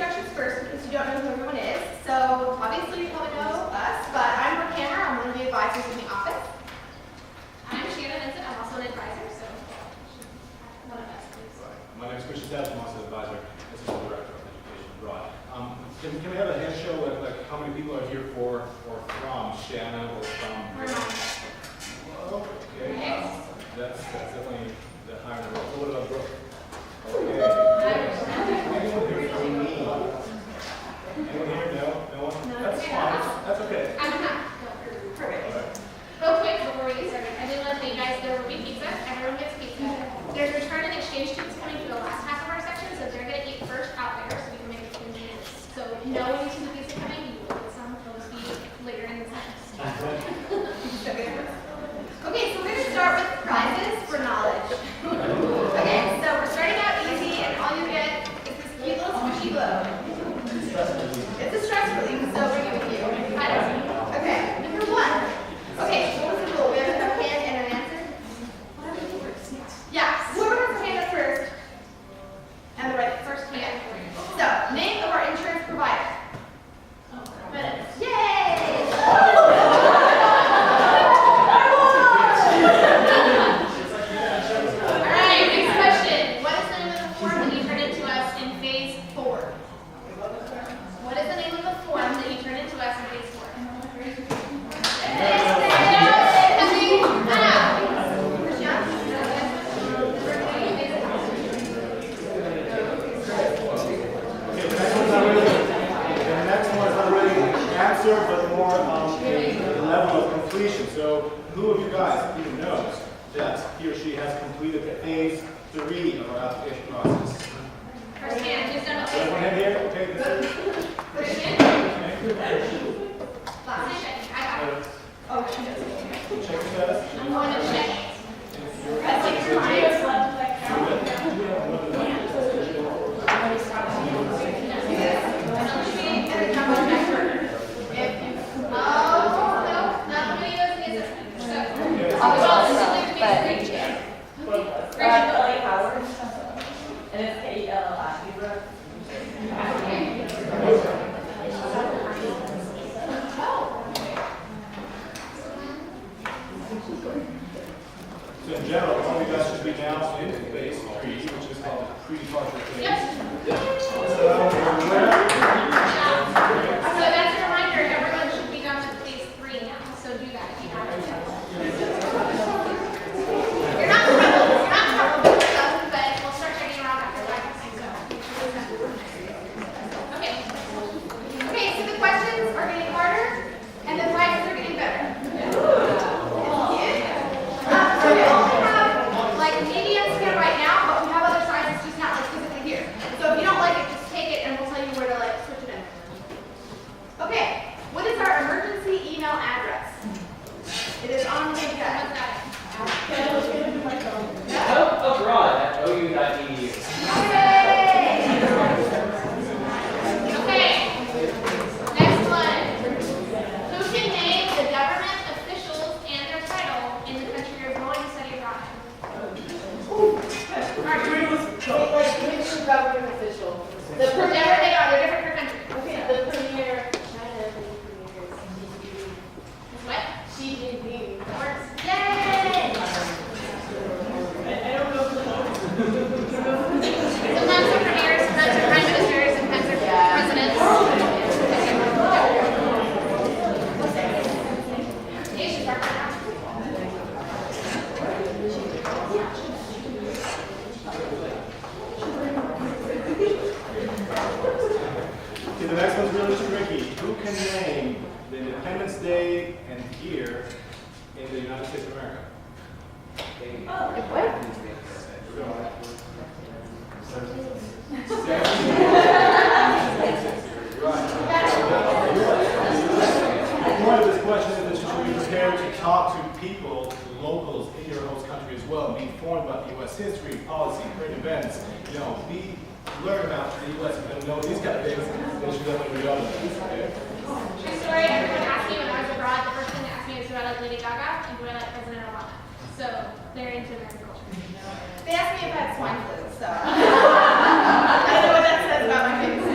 introductions first because you don't know who everyone is. So obviously you probably know us, but I'm Brooke Hammer. I'm one of the advisors in the office. I'm Shannon Vincent. I'm also an advisor, so one of us, please. My name is Christian Dowd. I'm also an advisor, assistant director of education abroad. Can we have a hand show of like how many people are here for or from Shannon or from? Whoa, okay. That's definitely the higher number. What about Brooke? Okay. Anyone here from me? Anyone here? No one? That's fine. That's okay. I'm not. Perfect. Real quick before we get started, I did let you guys there will be pizza. Everyone gets pizza. There's return and exchange students coming to the last half of our section, so they're going to eat first out there so we can make it 20 minutes. So if you know when you see the pizza coming, you will get some. Those will be later in the session. Okay, so we're going to start with prizes for knowledge. Okay, so we're starting out easy, and all you get is this cute little squishy globe. It's a stress relief, so bring it with you. Okay, number one. Okay, so what was the rule? We have a hand and an answer? What do we do first? Yeah, whoever has the hand up first, and the right first hand. So, name of our insurance provider. Minutes. Yay! Alright, next question. What is the name of the form that you turned into us in phase 4? What is the name of the form that you turned into us in phase 4? But more a level of completion. So, who of you guys even knows that he or she has completed phase 3 of our application process? First hand, who's done Everyone it? in here? Okay, this is. First hand? Last hand. I got it. Oh, she does. Check the status. I'm going to check. That's like your mind. And it's K-E-L-L-I. So in general, all of you guys should be now into phase 3, which is called pre-departure phase. So that's a reminder, everyone should be done with phase 3 now. So do that if you haven't. You're not troubled with stuff, but we'll start checking around after that. Okay. Okay, so the questions are getting harder, and the prizes are getting better. So we only have like medium skin right now, but we have other sizes just not like physically here. So if you don't like it, just take it and we'll tell you where to like switch it in. Okay, what is our emergency email address? It is on the agenda. Abroad at ou.edu. Yay! Okay. Next one. Who can name the government officials and their title in the country you're going to study abroad? Government official. Whatever they are, they're different per country. Okay, the premier, China, the premier What? is Xi Jinping. Works. Yay! I don't know Sometimes they're premiers, sometimes they're prime ministers, sometimes they're presidents. You should start right now. Okay, the next one's really tricky. Who can name the Independence Day and year in the United States of America? The point of this question is that you should be prepared to talk to people, locals in your host country as well, be informed about the U.S. history, policy, current events, learn about the U.S. and know these kind of things, then you should definitely be on this. Okay? True story, everyone asked me when I was abroad, the first thing they asked me was do I like Lady Gaga and do I like President Obama. So they're into American culture. They asked me if I had swine flu, so I don't know what that says about my kids.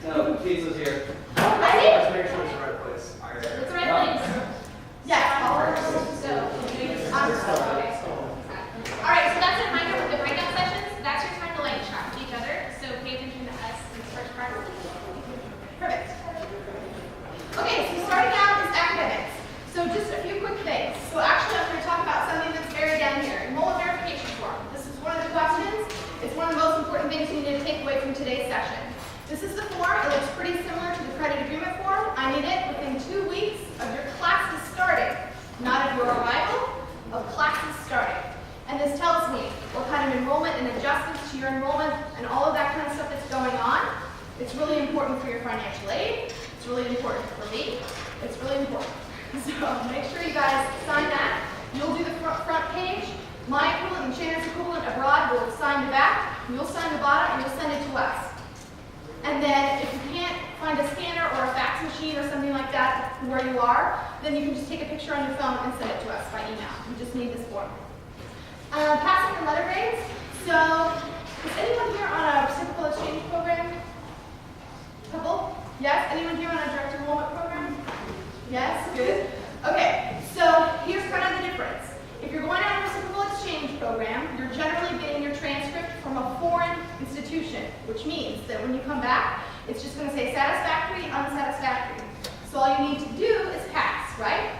So, pizza's here. I think, Let's make sure it's the right place. It's the right place. yes, Oliver. So, okay. All right, so that's a reminder with the breakout sessions. That's your time to like chat with each other. So pay attention to us in this first part. Perfect. Okay, so starting out is academics. So just a few quick things. So actually I'm going to talk about something that's buried down here, enrollment verification form. This is one of the questions. It's one of the most important things you need to take away from today's session. This is the form. It looks pretty similar to the credit agreement form. I need it within 2 weeks of your classes starting. Not of your arrival, of classes starting. And this tells me what kind of enrollment and adjustments to your enrollment and all of that kind of stuff that's going on. It's really important for your financial aid. It's really important for me. It's really important. So make sure you guys sign that. You'll do the front page. My equivalent and Shannon's equivalent abroad will sign the back. You'll sign the bottom and you'll send it to us. And then if you can't find a scanner or a fax machine or something like that where you are, then you can just take a picture on your phone and send it to us by email. You just need this form. Passing and letter grades. So, is anyone here on a reciprocal exchange program? Couple? Yes? Anyone here on a direct enrollment program? Yes? Good. Okay, so here's kind of the difference. If you're going on a reciprocal exchange program, you're generally getting your transcript from a foreign institution, which means that when you come back, it's just going to say satisfactory, unsatisfactory. So all you need to do is pass, right?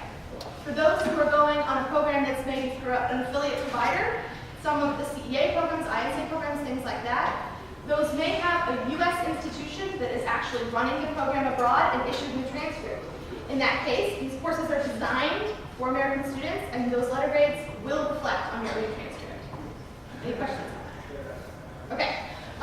For those who are going on a program that's maybe through an affiliate provider, some of the CEA programs, ISA programs, things like that, those may have a U.S. institution that is actually running the program abroad and issuing the transcript. In that case, these courses are designed for American students, and those letter grades will reflect on your reading transcript. Any questions on that? Okay.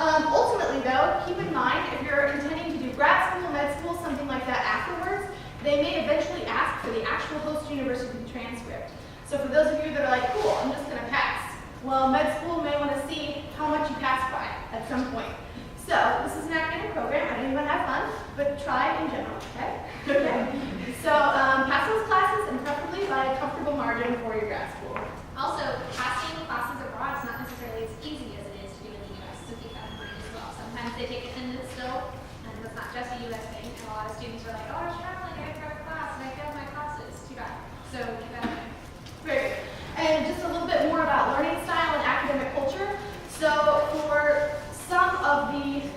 Ultimately, though, keep in mind, if you're intending to do grad school, med school, something like that afterwards, they may eventually ask for the actual host university transcript. So for those of you that are like, cool, I'm just going to pass. Well, med school may want to see how much you pass by at some point. So this is an academic program. I don't even have fun, but try in general, okay? Okay. So pass those classes and preferably by a comfortable margin for your grad school. Also, passing classes abroad is not necessarily as easy as it is to do in the U.S., so keep that in mind as well. Sometimes they take attendance still, and it's not just a U.S. thing, and a lot of students are like, oh, I was traveling, I had to private class, and I failed my classes. Too bad. So keep that in mind. Very good. And just a little bit more about learning style and academic culture. So for some of the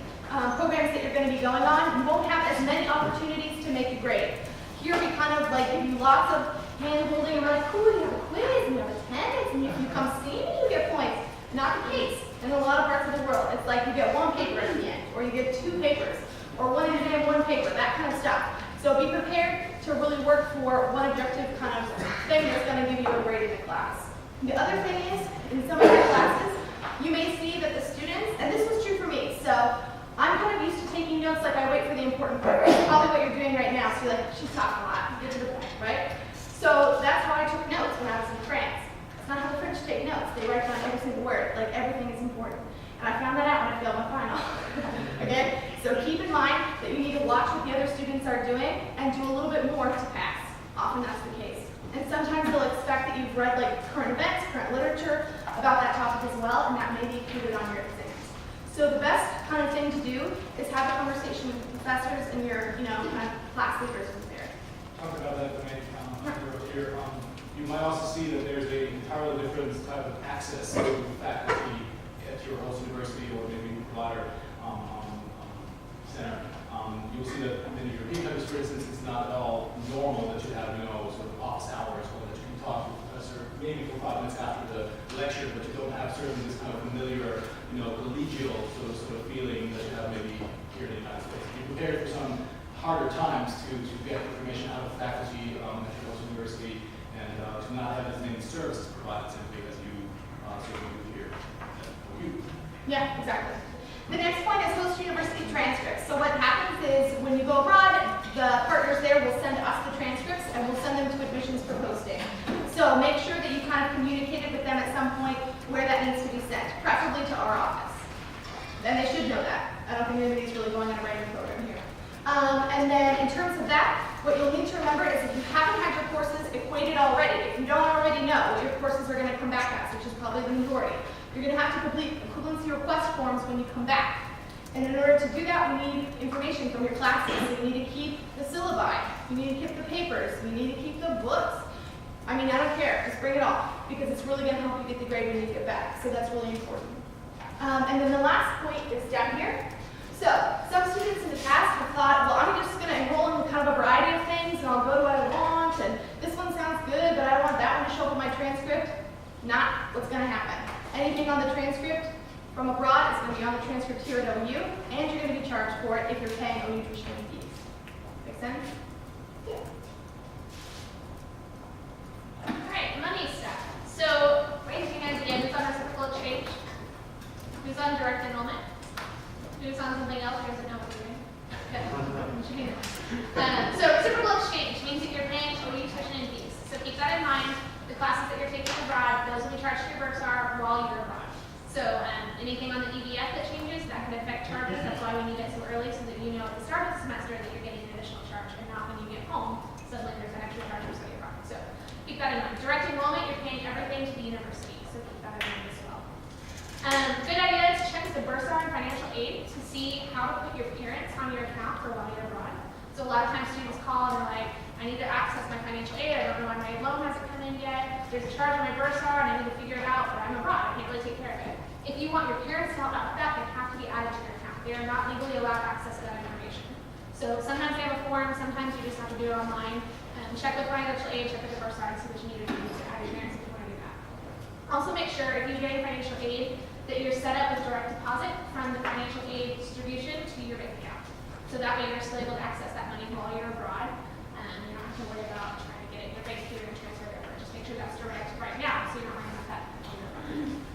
programs that you're going to be going on, you won't have as many opportunities to make a grade. Here we kind of like give you lots of hand holding and we're like, cool, you have a quiz and you have attendance and if you come see me, you get points. Not the case in a lot of parts of the world. It's like you get one paper at the end, or you get 2 papers, or one exam, 1 paper, that kind of stuff. So be prepared to really work for one objective kind of thing that's going to give you a grade in the class. The other thing is, in some of your classes, you may see that the students, and this was true for me, so I'm kind of used to taking notes like I wait for the important part. It's probably what you're doing right now, so you're like, she's talking a lot, get to the point, right? So that's how I took notes when I was in France. It's not how the French take notes. They write down every single word, like everything is important. And I found that out when I failed my final. Okay? So keep in mind that you need to watch what the other students are doing and do a little bit more to pass. Often that's the case. And sometimes they'll expect that you've read like current events, current literature about that topic as well, and that may be included on your exams. So the best kind of thing to do is have a conversation with the professors and your, kind of class leaders who's there. Talk about that for me. Here, you might also see that there's a entirely different type of access to faculty at your host university or maybe provider center. You'll see that in the European countries, for instance, it's not at all normal that you have, sort of office hours or that you can talk to a professor maybe for 5 minutes after the lecture, but you don't have certainly this kind of familiar, collegial sort of feeling that you have maybe here in the United States. Be prepared for some harder times to get information out of faculty at your host university and to not have as many services provided simply as you certainly do here for you. Yeah, exactly. The next point is host university transcripts. So what happens is when you go abroad, the partners there will send us the transcripts and we'll send them to admissions for posting. So make sure that you kind of communicated with them at some point where that needs to be sent, preferably to our office. And they should know that. I don't think anybody's really going on a writing program here. And then in terms of that, what you'll need to remember is if you haven't had your courses equated already, if you don't already know what your courses are going to come back as, which is probably the majority, you're going to have to complete equivalency request forms when you come back. And in order to do that, we need information from your classes. We need to keep the syllabi. We need to keep the papers. We need to keep the books. I mean, I don't care. Just bring it all because it's really going to help you get the grade when you get back. So that's really important. And then the last point is down here. So some students in the past have thought, well, I'm just going to enroll in kind of a variety of things, and I'll go to what I want, and this one sounds good, but I don't want that one to show up in my transcript. Not what's going to happen. Anything on the transcript from abroad is going to be on the transcript here at OU, and you're going to be charged for it if you're paying OU tuition and fees. Make sense? Yeah. Alright, money stuff. So, raise your hands again. Who's on reciprocal exchange? Who's on direct enrollment? Who's on something else who doesn't know what you're doing? Okay. You should be there. So, reciprocal exchange means that you're paying OU tuition and fees. So, keep that in mind. The classes that you're taking abroad, those will be charged to your bursar while you're abroad. So, anything on the EBF that changes, that can affect charges. That's why we need it so early, so that you know at the start of the semester that you're getting an additional charge, and not when you get home, suddenly there's an extra charge for study abroad. So, keep that in mind. Direct enrollment, you're paying everything to the university, so keep that in mind as well. Good idea to check the bursar and financial aid to see how to put your parents on your account for while you're abroad. So a lot of times students call and they're like, I need to access my financial aid, I don't know why my loan hasn't come in yet, there's a charge on my bursar and I need to figure it out, but I'm abroad, I can't really take care of it. If you want your parents to help out with that, they have to be added to your account. They are not legally allowed access to that information. So sometimes they have a form, sometimes you just have to do it online. Check with financial aid, check with the bursar, and see what you need to do to add your parents if you want to do that. Also make sure if you're getting financial aid that you're set up with direct deposit from the financial aid distribution to your bank account. So that way you're still able to access that money while you're abroad. You don't have to worry about trying to get it in your bank here and transfer it over. Just make sure that's direct right now so you're not worrying about that while you're abroad.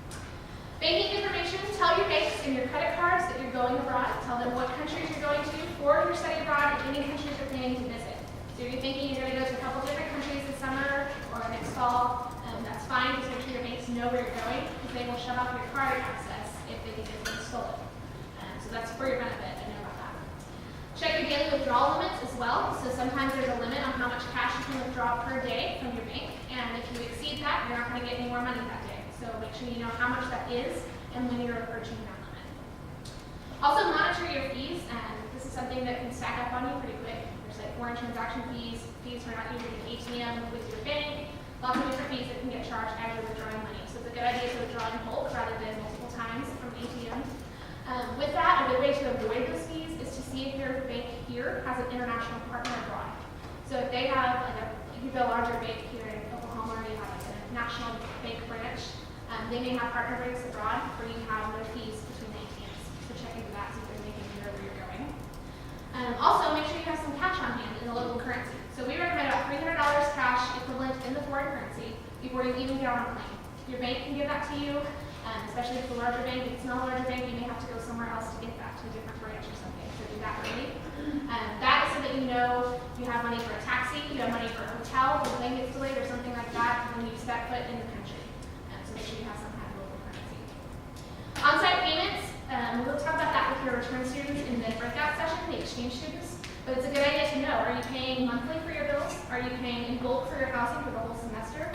Banking information, tell your banks and your credit cards that you're going abroad. Tell them what countries you're going to for your study abroad and any countries you're planning to visit. So if you're thinking you're going to go to a couple different countries this summer or next fall, that's fine. Just make sure your banks know where you're going because they will shut off your card access if they think it's been stolen. So that's for your benefit and know about that. Check your daily withdrawal limits as well. So sometimes there's a limit on how much cash you can withdraw per day from your bank. And if you exceed that, you're not going to get any more money that day. So make sure you know how much that is and when you're approaching that limit. Also monitor your fees, and this is something that can stack up on you pretty quick. There's like foreign transaction fees, fees for not using an ATM with your bank, lots of different fees that can get charged as you're withdrawing money. So it's a good idea to withdraw in bulk rather than multiple times from ATM. With that, a good way to avoid those fees is to see if your bank here has an international partner abroad. So if they have if you have a larger bank here in Oklahoma, or you have like a national bank branch, they may have partner banks abroad where you have no fees between the ATMs. So check into that, see if they're making it where you're going. Also, make sure you have some cash on hand in the local currency. So we recommend about $300 cash equivalent in the foreign currency before you even get on a plane. Your bank can give that to you, especially if it's a larger bank. If it's not a larger bank, you may have to go somewhere else to get that, to a different branch or something. So do that early. That is so that you know you have money for a taxi, you have money for a hotel, if the plane gets delayed or something like that when you step foot in the country. So make sure you have some kind of local currency. On-site payments, we'll talk about that with your return students in the breakout session, the exchange students. But it's a good idea to know, are you paying monthly for your bills? Are you paying in bulk for your housing for the whole semester?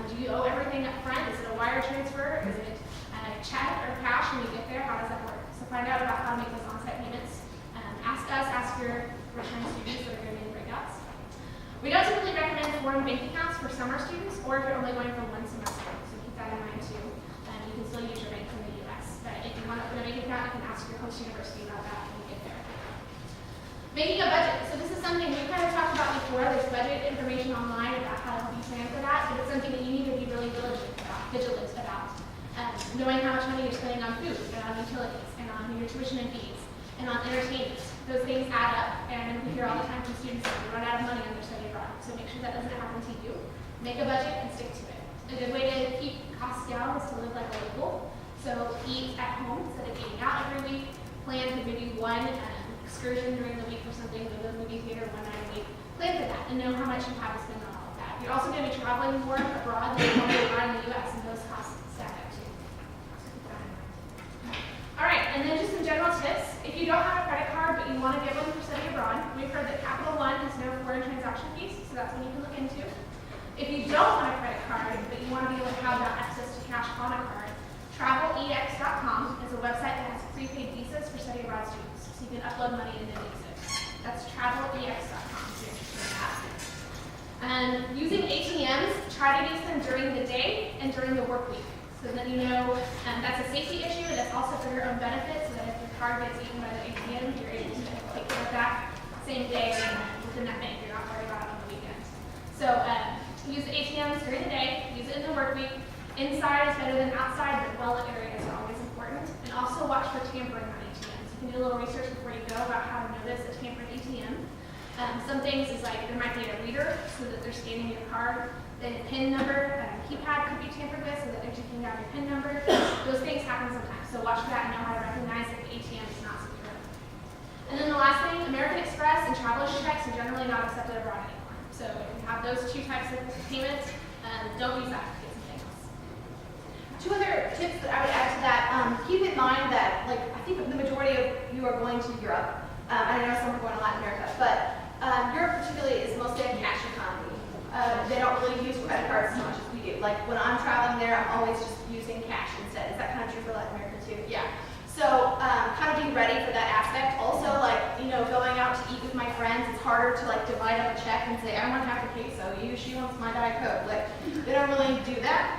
Do you owe everything up front? Is it a wire transfer? Is it a check or cash when you get there? How does that work? So find out about how to make those on-site payments. Ask us, ask your return students that are going to be in breakouts. We don't typically recommend foreign bank accounts for summer students or if you're only going for one semester. So keep that in mind too. You can still use your bank from the US. But if you want to open a bank account, you can ask your host university about that when you get there. Making a budget. So this is something we kind of talked about before. There's budget information online about how to help you plan for that, but it's something that you need to be really vigilant about. Knowing how much money you're spending on food and on utilities and on your tuition and fees and on entertainment. Those things add up, and we hear all the time from students that they run out of money on their study abroad. So make sure that doesn't happen to you. Make a budget and stick to it. A good way to keep costs down is to live like a local. So eat at home instead of eating out every week. Plan to maybe one excursion during the week or something, go to the movie theater one night a week. Plan for that and know how much you have to spend on all of that. You're also going to be traveling more abroad than you're abroad in the US, and those costs stack up too. So keep that in mind. All right, and then just some general tips. If you don't have a credit card but you want to get one for study abroad, we've heard that Capital One has no foreign transaction fees, so that's one you can look into. If you don't want a credit card but you want to be able to have that access to cash on a card, TravelEx.com is a website that has prepaid visas for study abroad load money and then use it. That's travelex.com if you're interested in that. And using ATMs, try to use them during the day and during the work week. So then you know that's a safety issue, and it's also for your own benefit, so that if your card gets eaten by the ATM, you're able to take care of that same day within that bank. You're not worried about it on the weekend. So use the ATMs during the day, use it in the work week. Inside is better than outside, but well-lit areas are always important. And also watch for tampering on ATMs. You can do a little research before you go about how to notice a tampered ATM. Some things is like there might be a reader so that they're scanning your card. Then a PIN number, keypad could be tampered with so that they're taking down your PIN number. Those things happen sometimes. So watch for that and know how to recognize if the ATM is not secure. And then the last thing, American Express and traveler's checks are generally not accepted abroad anymore. So if you have those two types of payments, don't use that. Get something else. Two other tips that I would add to that, keep in mind that, like, I think the majority of you are going to Europe. I know some are going to Latin America, but Europe particularly is mostly a cash economy. They don't really use credit cards as much as we do. Like, when I'm traveling there, I'm always just using cash instead. Is that kind of true for Latin America too? Yeah. So, kind of being ready for that aspect. Also, like, you know, going out to eat with my friends, it's harder to, like, divide up a check and say, I want half a queso, she wants my Diet Coke. Like, they don't really do that.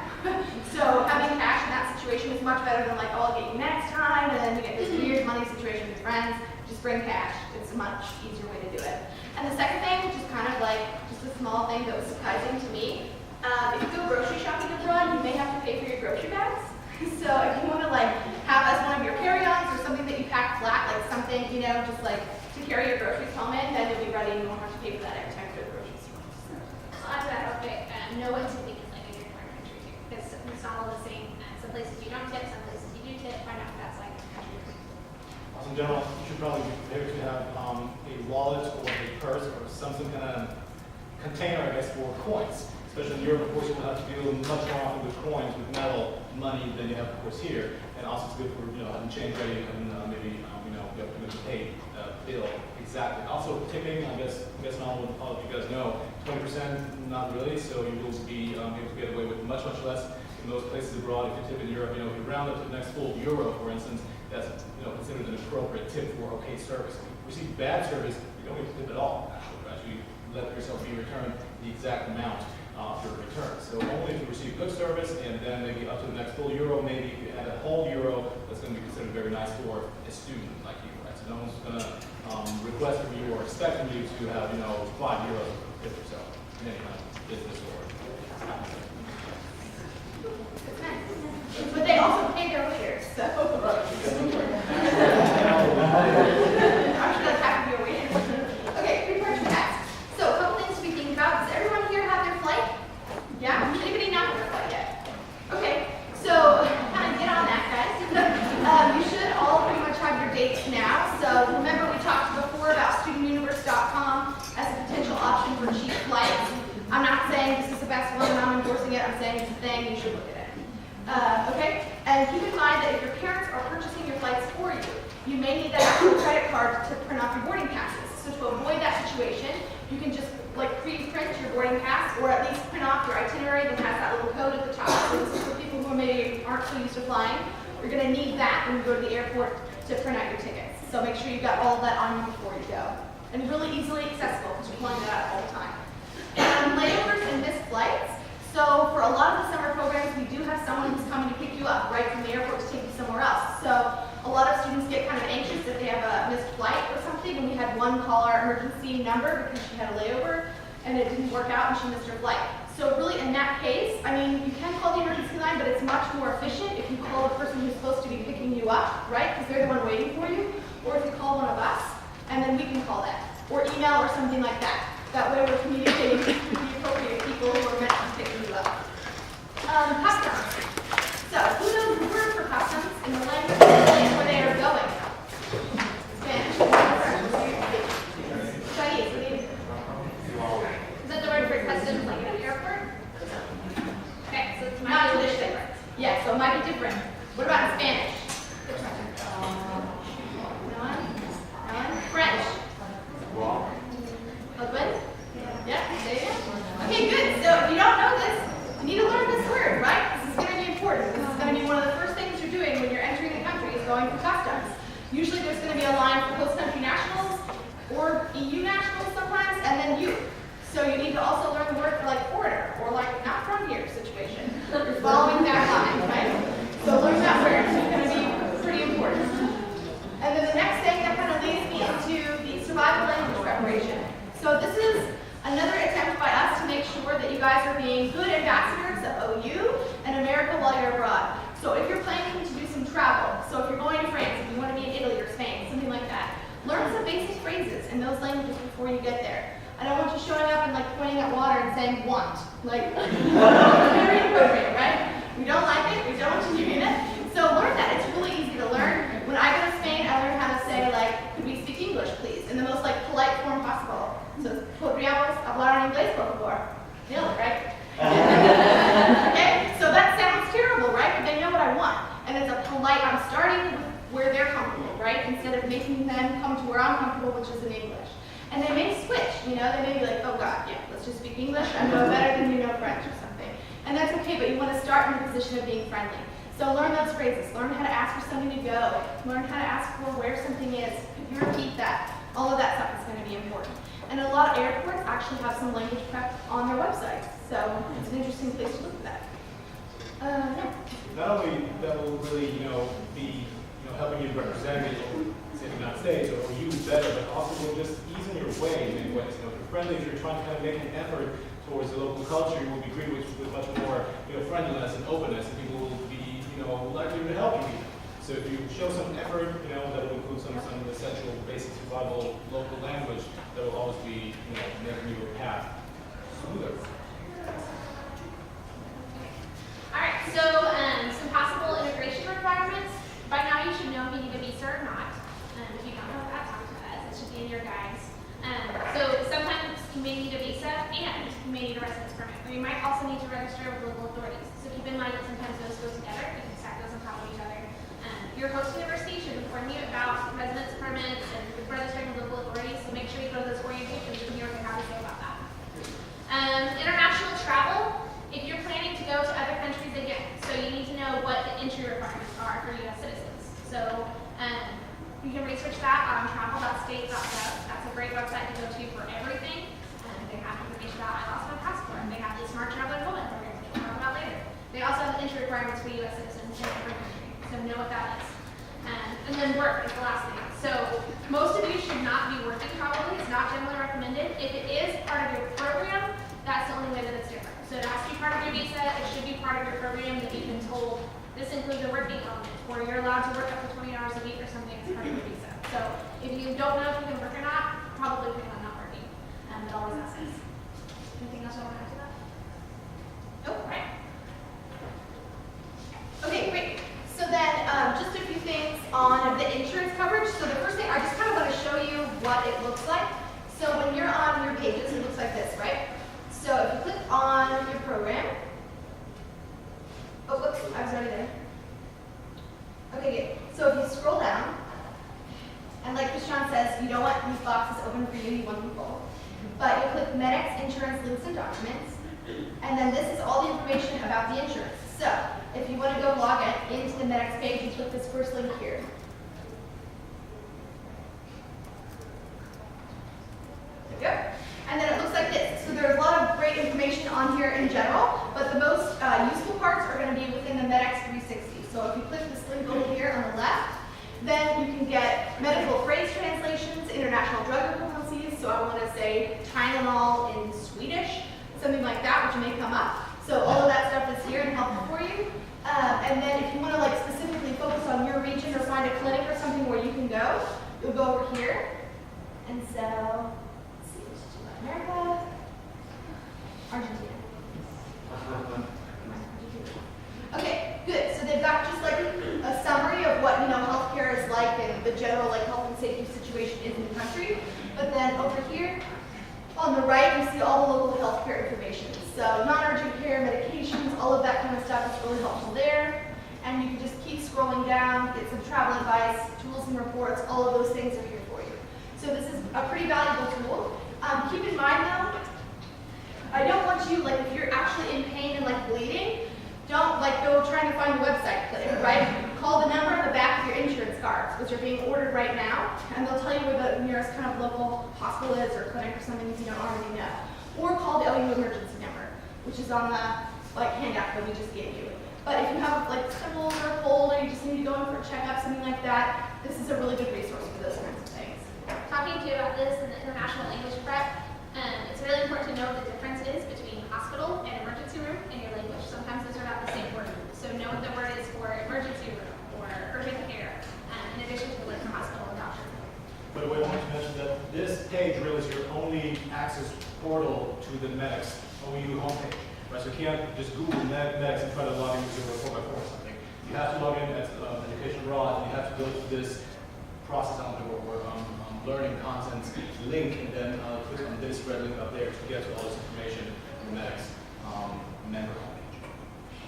So, having cash in that situation is much better than, like, oh, I'll get you next time, and then you get this weird money situation with friends. Just bring cash. It's a much easier way to do it. And the second thing, which is kind of like just a small thing that was surprising to me, if you go grocery shopping abroad, you may have to pay for your grocery bags. So if you want to like have as one of your carry-ons or something that you pack flat, like something, you know, just like to carry your groceries home in, then you'll be ready and you won't have to pay for that every time you go to the grocery store. So. I'll add to that real quick. Know what tipping is like in your foreign country too, because it's not all the same. Some places you don't tip, some places you do tip. Find out if that's like country. In general, you should probably be prepared to have a wallet or a purse or some kind of container, I guess, for coins. Especially in Europe, of course, you'll have to deal much more often with coins, with metal money than you have, of course, here. And also, it's good for having change ready and maybe you have to pay bill exactly. Also, tipping, I guess not all of you guys know, 20% not really. So you will be able to get away with much less in those places abroad. If you tip in Europe, if you round up to the next full euro, for instance, that's considered an appropriate tip for okay service. If you receive bad service, you don't get to tip at all. Actually, let yourself be returned the exact amount for return. So only if you receive good service, and then maybe up to the next full euro. Maybe if you add a whole euro, that's going to be considered very nice for a student like you, right? So no one's going to request from you or expect from you to have €5 tip yourself in any kind of business or. But they also pay their waiters, so. I'm sure that's half of your waiters. Okay, pre-departure tax. So a couple things to be thinking about. Does everyone here have their flight? Yeah? Anybody not have their flight yet? Okay, so kind of get on that, guys. You should all pretty much have your dates now. So remember we talked before about studentuniverse.com as a potential option for cheap flights. I'm not saying this is the best one, I'm endorsing it. I'm saying it's a thing, you should look at it. Okay, and keep in mind that if your parents are purchasing your flights for you, you may need that actual credit card to print off your boarding passes. So to avoid that situation, you can just like pre-print your boarding pass, or at least print off your itinerary that has that little code at the top. So this is for people who maybe aren't so used to flying. You're going to need that when you go to the airport to print out your tickets. So make sure you've got all of that on you before you go. And really easily accessible because you're pulling it out all the time. And layovers and missed flights. So for a lot of the summer programs, we do have someone who's coming to pick you up right from the airport to take you somewhere else. So a lot of students get kind of anxious if they have a missed flight or something, and we had one call our emergency number because she had a layover and it didn't work out and she missed her flight. So really in that case, I mean, you can call the emergency line, but it's much more efficient if you call the person who's supposed to be picking you up, right? Because they're the one waiting for you. Or if you call one of us, and then we can call them. Or email or something like that. That way we're communicating with the appropriate people who are meant to be picking you up. Customs. So, who knows the word for customs in the language where they are going? Spanish. Chinese. Is that the word for customs, like at an airport? Okay, so it's Not traditional. Yeah, so it might be different. What about in Spanish? None? French? Husband? Yeah, there you go. Okay, good. So if you don't know this, you need to learn this word, right? This is going to be important. This is going to be one of the first things you're doing when you're entering the country is going through customs. Usually there's going to be a line for host country nationals or EU nationals sometimes, and then you. So you need to also learn the word for like foreigner or like not from here situation. You're following that line, right? So learn that word. It's going to be pretty important. And then the next thing that kind of leads me into the survival language preparation. So this is another attempt by us to make sure that you guys are being good ambassadors of OU and America while you're abroad. So if you're planning to do some travel, so if you're going to France, if you want to be in Italy or Spain, something like that, learn some basic phrases in those languages before you get there. I don't want you showing up and like pointing at water and saying want. Like, very inappropriate, right? We don't like it, we don't want you doing it. So learn that, it's really easy to learn. When I go to Spain, I learned how to say like, could we speak English please? In the most like polite form possible. So, podríamos hablar en inglés, por favor. Nailed it, right? Okay, so that sounds terrible, right? But they know what I want. And it's a polite, I'm starting with where they're comfortable, right? Instead of making them come to where I'm comfortable, which is in English. And they may switch, you know, they may be like, oh God, yeah, let's just speak English. I know better than you know French or something. And that's okay, but you want to start in the position of being friendly. So learn those phrases, learn how to ask for something to go, learn how to ask for where something is. If you repeat that, all of that stuff is going to be important. And a lot of airports actually have some language prep on their websites. So it's an interesting place to look at that. Yeah. Not only that will really, be, helping you represent it, say the United States or you better, but also will just ease in your way in many ways. If you're friendly, if you're trying to kind of make an effort towards the local culture, you will be greeted with much more, friendliness and openness, and people will be, likely to help you. So if you show some effort, that will include some essential basic survival local language, that will always be, making your path smoother. All right, so some possible immigration requirements. By now you should know if you need a visa or not. If you don't know that, talk to us. It should be in your guides. So sometimes you may need a visa and you may need a residence permit. Or you might also need to register with local authorities. So keep in mind that sometimes those go together. You can stack those on top of each other. Your host university should inform you about residence permits and registering with local authorities. So make sure you go to those orientations and hear what they have to say about that. International travel. If you're planning to go to other countries again, so you need to know what the entry requirements are for U.S. citizens. So you can research that on travel.state.gov. That's a great website to go to for everything. They have information about I lost my passport. They have the Smart Traveler Woman program, which we'll talk about later. They also have the entry requirements for U.S. citizens in every country, so know what that is. And then work is the last thing. So most of you should not be working probably. It's not generally recommended. If it is part of your program, that's the only way that it's different. So it has to be part of your visa. It should be part of your program that you've been told this includes a working element, or you're allowed to work up to 20 hours a week or something as part of your visa. So if you don't know if you can work or not, probably plan on not working. But always ask us. Anything else I want to add to that? Nope, right. Okay, great. So then just a few things on the insurance coverage. So the first thing, I just kind of want to show you what it looks like. So when you're on your pages, it looks like this, right? So if you click on your program, oh, whoops, I was already there. Okay, good. So if you scroll down, and like Krishan says, you don't want these boxes open for you, you want them full. But you click MedX Insurance Links and Documents, and then this is all the information about the insurance. So if you want to go log into the MedX page, you click this first link here. There you go. And then it looks like this. So there's a lot of great information on here in general, but the most useful parts are going to be within the MedX 360. So if you click this link over here on the left, then you can get medical phrase translations, international drug equivalencies. So I want to say Tylenol in Swedish, something like that, which may come up. So all of that stuff is here and helpful for you. And then if you want to like specifically focus on your region or find a clinic or something where you can go, you'll go over here. And so, let's see, which is Latin America, Argentina. Okay, good. So they've got just like a summary of what healthcare is like and the general like health and safety situation is in the country. But then over here on the right, you see all the local healthcare information. So non-urgent care, medications, all of that kind of stuff is really helpful there. And you can just keep scrolling down, get some travel advice, tools and reports. All of those things are here for you. So this is a pretty valuable tool. Keep in mind though, I don't want you, like if you're actually in pain and like bleeding, don't like go trying to find the website click, right? Call the number on the back of your insurance card. Those are being ordered right now, and they'll tell you where the nearest kind of local hospital is or clinic or something if you don't already know. Or call the OU emergency number, which is on the handout that we just gave you. But if you have sniffles or a cold, or you just need to go in for a checkup, something like that, this is a really good resource for those kinds of things. Talking to you about this in the International English Prep, it's really important to know what the difference is between hospital and emergency room in your language. Sometimes those are not the same word. So know what the word is for emergency room or urgent care, in addition to the word for hospital and doctor. By the way, I wanted to mention that this page really is your only access portal to the Medics OU homepage. Right? So you can't just Google Medics and try to log into your 4x4 or something. You have to log in as Education Abroad, and you have to go to this process on the learning content link, and then click on this red link up there to get to all this information in the Medics member homepage.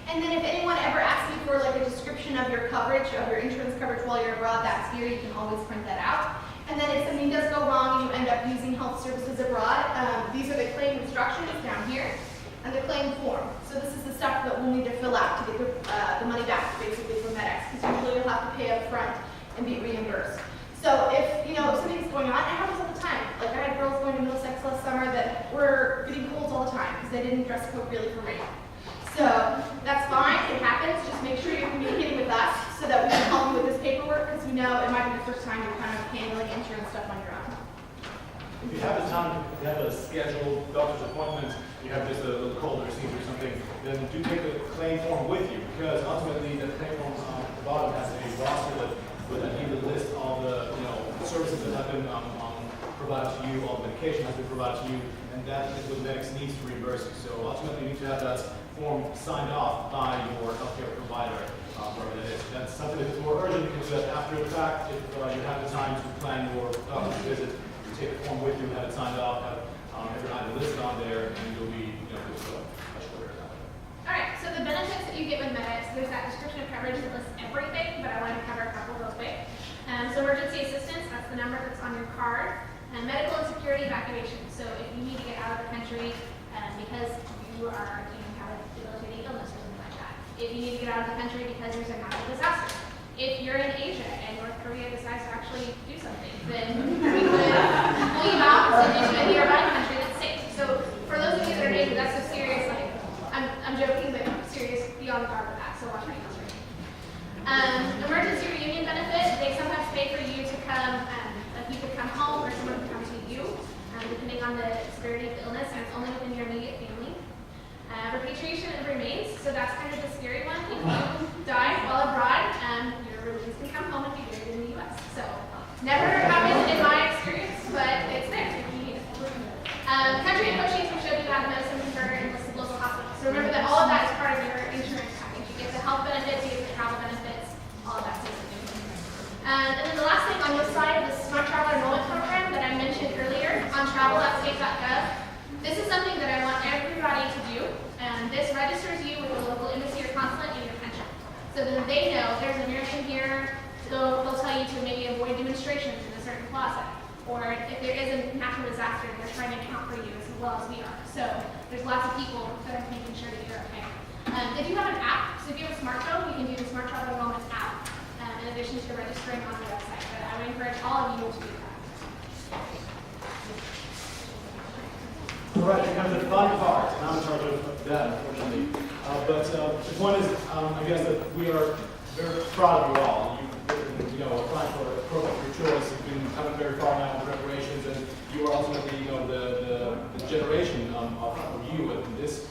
And then if anyone ever asks you for a description of your coverage, of your insurance coverage while you're abroad, that's here. You can always print that out. And then if something does go wrong and you end up using health services abroad, these are the claim instructions down here and the claim form. So this is the stuff that we'll need to fill out to get the money back basically from Medics, because usually you'll have to pay up front and be reimbursed. So if something's going on, it happens all the time. I had girls going to Middlesex last summer that were getting colds all the time because they didn't dress appropriately for rain. So that's fine, it happens. Just make sure you're communicating with us so that we can help you with this paperwork, because we know it might be the first time you're kind of handling insurance stuff on your own. If you have the time, if you have a scheduled doctor's appointment, you have just a little cold or sneeze or something, then do take the claim form with you, because ultimately the claim form at the bottom has a roster that would either list all the services that have been provided to you, all the medication has been provided to you, and that is what Medics needs to reimburse you. So ultimately you need to have that form signed off by your healthcare provider, wherever that is. That's something that's more urgent, because after the fact, if you have the time to plan your doctor's visit, you take the form with you, have it signed off, have every item listed on there, and you'll be good to go much quicker. All right, so the benefits that you get with Medics, there's that description of coverage that lists everything, but I want to cover a couple real quick. So emergency assistance, that's the number that's on your card. And medical and security evacuation. So if you need to get out of the country because you have a debilitating illness or something like that. If you need to get out of the country because there's a natural disaster. If you're in Asia and North Korea decides to actually do something, then we would pull you out and send you to a nearby country that's safe. So for those of you that are in Asia, that's so serious. I'm joking, but I'm serious beyond the guard with that. So watch my answer. Emergency reunion benefit. They sometimes pay for you to come. You could come home or someone could come to you, depending on the severity of the illness, and it's only within your immediate family. Repatriation of remains, so that's kind of the scary one. If you die while abroad, your remains can come home and be buried in the U.S. So never happened in my experience, but it's there if you need it. Country negotiations will show you how to medicine converter and list of local hospitals. So remember that all of that is part of your insurance package. You get the health benefits, you get the travel benefits, all of that's included. And then the last thing on this side of the Smart Travel Enrollment Program that I mentioned earlier on travel.state.gov. This is something that I want everybody to do. This registers you with the local embassy or consulate in your country. So that they know there's an American here, they'll tell you to maybe avoid demonstrations in a certain plaza. Or if there is a natural disaster, they're trying to account for you as well as we are. So there's lots of people that are making sure that you're okay. If you have an app, so if you have a smartphone, you can do the Smart Travel Enrollment app. In addition to registering on the website, but I would encourage all of you to do that. All right, here comes the fun part, and I'm in charge of that, unfortunately. But the point is, I guess that we are very proud of you all. You've applying for a program of your choice. You've been coming very far now in preparations, and you are ultimately, the generation of you in this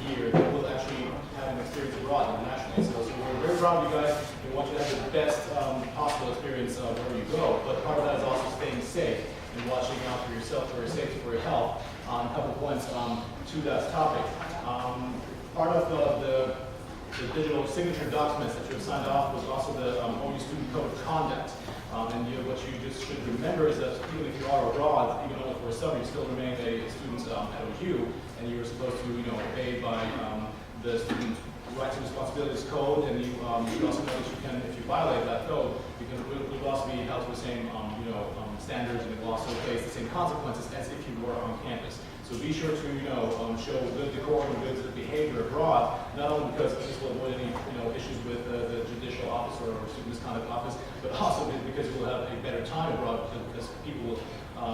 year that will actually have an experience abroad internationally. So we're very proud of you guys. We want you to have the best possible experience wherever you go. But part of that is also staying safe and watching out for yourself, for your safety, for your health. A couple points to that topic. Part of the digital signature documents that you have signed off was also the OU Student Code of Conduct. What you just should remember is that even if you are abroad, even only for a summer, you still remain a student at OU, and you're supposed to obey by the Student Rights and Responsibilities Code, and you should also know that you can, if you violate that code, you will also be held to the same standards, and it will also face the same consequences as if you were on campus. So be sure to, show good decorum and good behavior abroad, not only because this will avoid any, issues with the judicial office or student misconduct office, but also because you will have a better time abroad because people will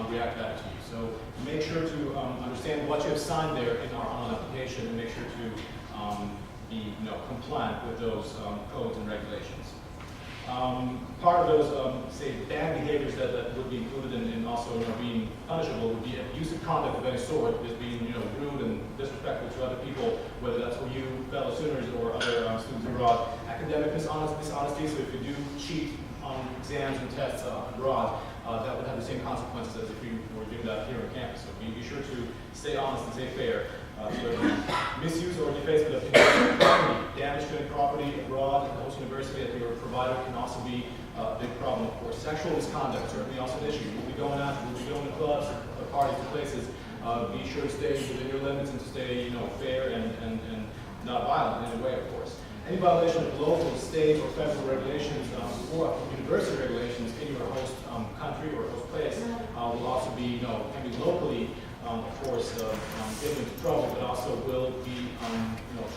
react better to you. So make sure to understand what you have signed there in our online application, and make sure to be, compliant with those codes and regulations. Part of those, say, bad behaviors that would be included in also being punishable would be abusive conduct of any sort, just being rude and disrespectful to other people, whether that's for you, fellow Sooners, or other students abroad. Academic dishonesty, so if you do cheat on exams and tests abroad, that would have the same consequences as if you were doing that here on campus. So be sure to stay honest and stay fair. Misuse or defacement of intellectual property, damage to any property abroad at the host university that your provider can also be a big problem, of course. Sexual misconduct, certainly also an issue. We'll be going out, we'll be going to clubs or parties or places. Be sure to stay within your limits and to stay, fair and not violent in any way, of course. Any violation of local, state, or federal regulations or university regulations in your host country or host place will also be, can be locally, of course, getting into trouble, but also will be,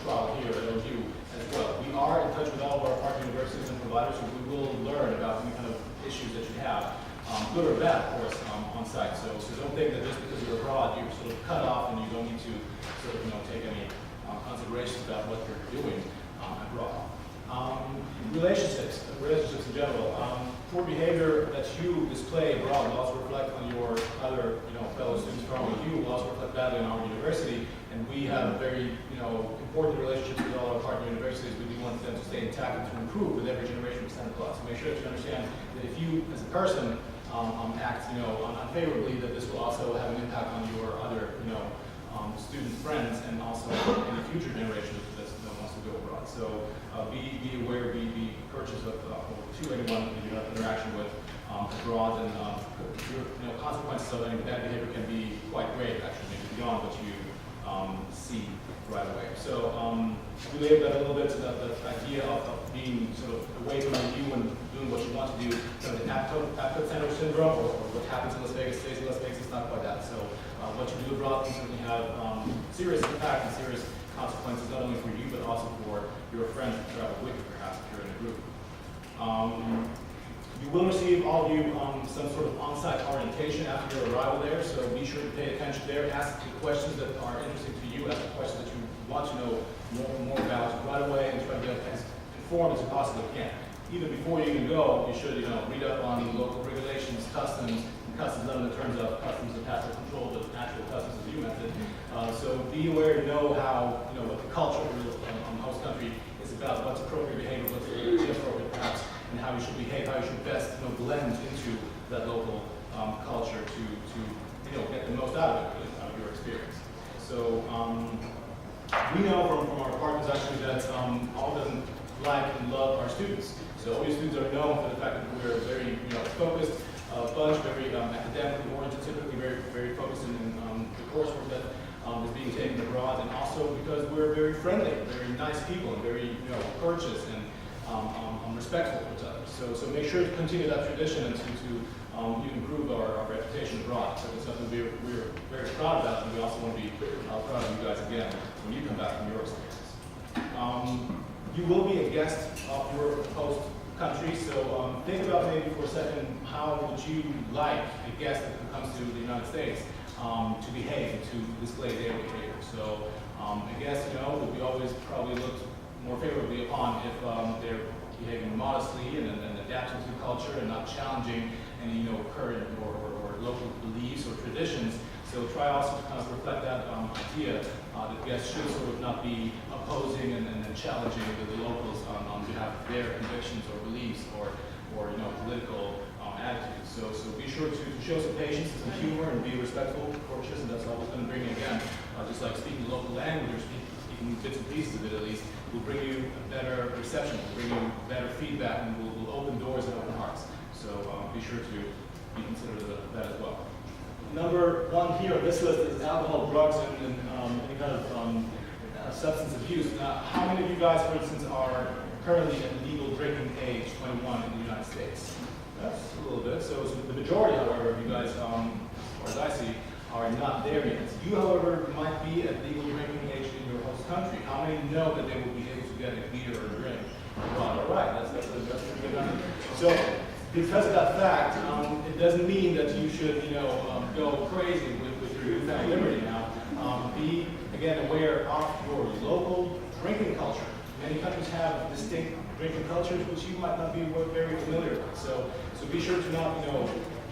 trial here at OU as well. We are in touch with all of our partner universities and providers, so we will learn about any kind of issues that you have, good or bad, of course, on site. So don't think that just because you're abroad, you're sort of cut off and you don't need to sort of, take any considerations about what you're doing abroad. Relationships in general. Poor behavior that you display abroad will also reflect on your other, fellow students from OU, will also reflect badly on our university. And we have very, important relationships with all our partner universities. We do want them to stay intact and to improve with every generation we send across. So make sure that you understand that if you, as a person, act, unfavorably, that this will also have an impact on your other, student friends and also any future generations that wants to go abroad. So be aware, be courteous to anyone that you have interaction with abroad, and consequences of any bad behavior can be quite great, actually, maybe beyond what you see right away. So relate that a little bit to the idea of being sort of away from you and doing what you want to do, kind of the Apto Center syndrome, or what happens in Las Vegas stays in Las Vegas. It's not quite that. So what you do abroad can certainly have serious impact and serious consequences, not only for you, but also for your friends who travel with you, perhaps, if you're in a group. You will receive, all of you, some sort of on-site orientation after your arrival there, so be sure to pay attention there. Ask the questions that are interesting to you, ask the questions that you want to know more about right away, and try to get as informed as you possibly can. Even before you even go, you should read up on local regulations, customs, and customs not in the terms of customs and passport control, but actual customs as you method. So be aware to know how, what the culture of the host country is about, what's appropriate behavior, what's inappropriate perhaps, and how you should behave, how you should best blend into that local culture to get the most out of it, really, out of your experience. So we know from our partners actually that all of them like and love our students. So OU students are known for the fact that we're very focused bunch, very academically oriented, typically very focused in the coursework that is being taken abroad, and also because we're very friendly, very nice people, and very courteous and respectful to each other. So make sure to continue that tradition and to improve our reputation abroad. So it's something we're very proud about, and we also want to be proud of you guys again when you come back from your experience. You will be a guest of your host country, so think about maybe for a second, how would you like a guest that comes to the United States to behave and to display their behavior? So a guest, would be always probably looked more favorably upon if they're behaving modestly and adapting to culture and not challenging any current or local beliefs or traditions. So try also to kind of reflect that idea that guests should sort of not be opposing and challenging the locals on behalf of their convictions or beliefs or political attitudes. So be sure to show some patience and some humor and be respectful, courteous, and that's always going to bring you again. Just like speaking the local language or speaking bits and pieces of it at least, will bring you a better reception, will bring you better feedback, and will open doors and open hearts. So be sure to be considerate of that as well. Number one here on this list is alcohol, drugs, and any kind of substance abuse. Now, how many of you guys, for instance, are currently at legal drinking age, 21 in the United States? That's a little bit. So the majority, however, of you guys, as far as I see, are not there yet. You, however, might be at legal drinking age in your host country. How many know that they will be able to get a beer or a drink? Well, all right, that's a good number. So, because of that fact, it doesn't mean that you should, go crazy with your newfound liberty now. Be, again, aware of your local drinking culture. Many countries have distinct drinking cultures, which you might not be very familiar with. So be sure to not,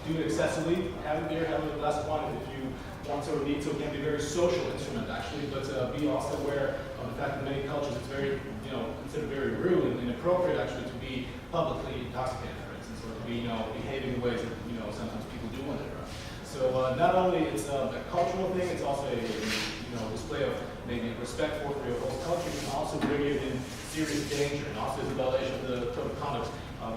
do it excessively. Have a beer, have a glass of wine if you want to or need to. It can be a very social instrument, actually, but be also aware of the fact that in many cultures it's very, considered very rude and inappropriate, actually, to be publicly intoxicated, for instance, or to be, behaving in ways that, sometimes people do when they're drunk. So not only it's a cultural thing, it's also a display of maybe respect for your whole culture. You can also bring you in serious danger, and also is a violation of the code of conduct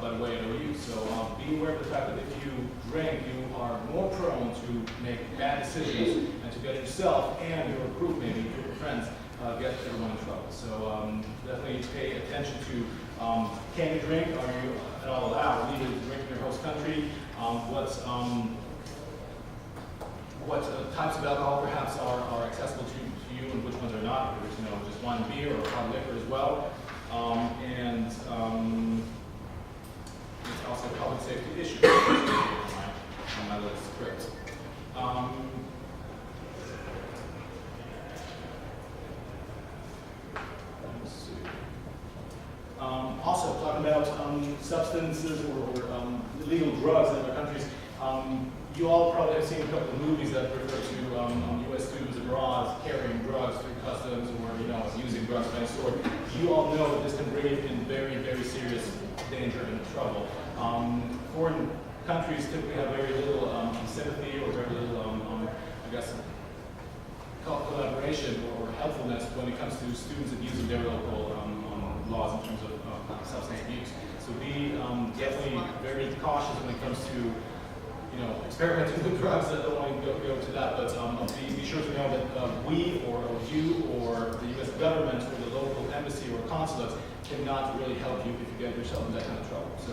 by the way of use. So be aware of the fact that if you drink, you are more prone to make bad decisions and to get yourself and your group, maybe your friends, get everyone in trouble. So definitely pay attention to can you drink? Are you at all allowed legally to drink in your host country? What types of alcohol perhaps are accessible to you and which ones are not? There's just one beer or hard liquor as well. And it's also a public safety issue on my list. Great. Let's see. Also, talking about substances or illegal drugs in other countries. You all probably have seen a couple of movies that refer to U.S. students abroad carrying drugs through customs or using drugs of any sort. You all know that this can bring you in very, very serious danger and trouble. Foreign countries typically have very little sympathy or very little, collaboration or helpfulness when it comes to students abusing their local laws in terms of substance abuse. So be definitely very cautious when it comes to experimenting with drugs. I don't want to go to that, but be sure to know that we or you or the U.S. government or the local embassy or consulate cannot really help you if you get yourself in that kind of trouble. So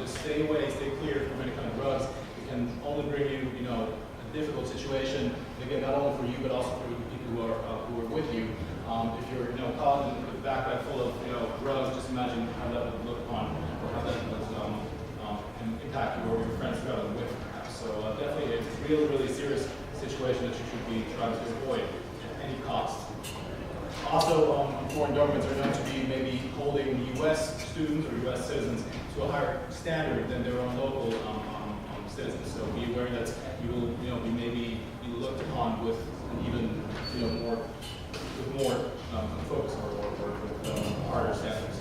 just stay away, stay clear from any kind of drugs. It can only bring you, a difficult situation. Again, not only for you, but also for the people who are with you. If you're, caught with a backpack full of, drugs, just imagine how that would look on, or how that would impact you or your friends traveling with. So definitely a really serious situation that you should be trying to avoid at any cost. Also, foreign governments are known to be maybe holding U.S. students or U.S. citizens to a higher standard than their own local citizens. So be aware that you will, be looked upon with even, more focus or with harder standards.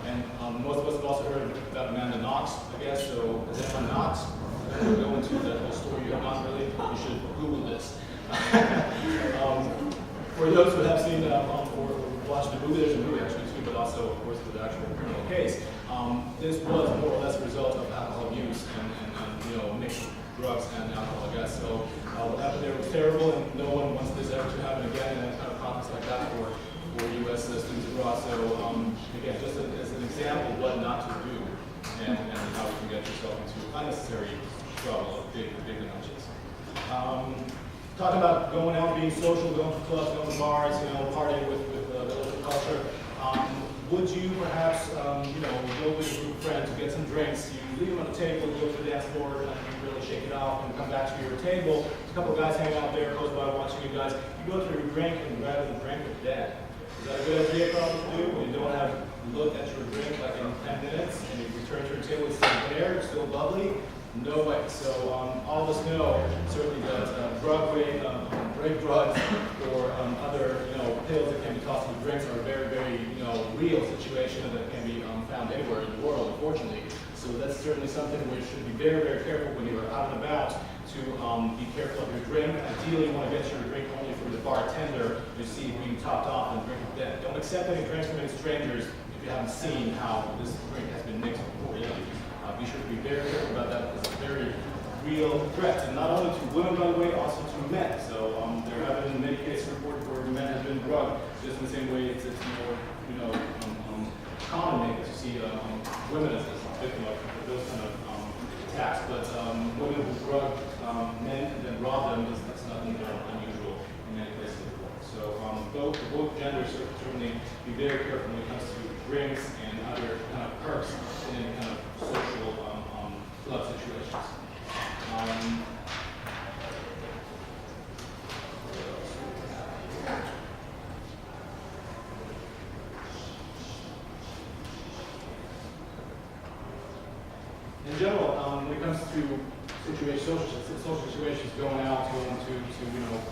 And most of us have also heard about Amanda Knox, I guess. So is anyone Knox? We'll go into the whole story. You have not really. You should Google this. For those who have seen or watched the movie, there's a movie actually too, but also, of course, the actual criminal case. This was more or less a result of alcohol use and mixed drugs and alcohol, I guess. So what happened there was terrible, and no one wants this ever to happen again in a kind of context like that for U.S. students abroad. So again, just as an example of what not to do and how you can get yourself into unnecessary trouble of big dimensions. Talking about going out, being social, going to clubs, going to bars, partying with the local culture. Would you perhaps, go with a group of friends, get some drinks, you leave them on the table, go to the dance floor, and you really shake it off, and come back to your table. There's a couple of guys hanging out there close by watching you guys. You go to your drink, and rather than drink with dead. Is that a good idea probably to do? When you don't have look at your drink like in 10 minutes, and you return to your table, it's still there, it's still bubbly? No way. So all of us know certainly that break drugs or other pills that can be tossed with drinks are a very, very real situation that can be found anywhere in the world, unfortunately. So that's certainly something we should be very, very careful when you're out and about to be careful of your drink. Ideally, you want to get your drink only from the bartender you see being topped off and drink it then. Don't accept any drinks from any strangers if you haven't seen how this drink has been mixed before. Be sure to be very careful about that because it's a very real threat, and not only to women, by the way, also to men. So there have been many cases reported where men have been drugged, just in the same way it's more, common maybe to see women as victim of those kind of attacks. But women who drug men and then rob them, that's not nothing unusual in many places of the world. So both genders certainly be very careful when it comes to drinks and other kind of perks in any kind of social club situations. In general, when it comes to social situations, going out, going to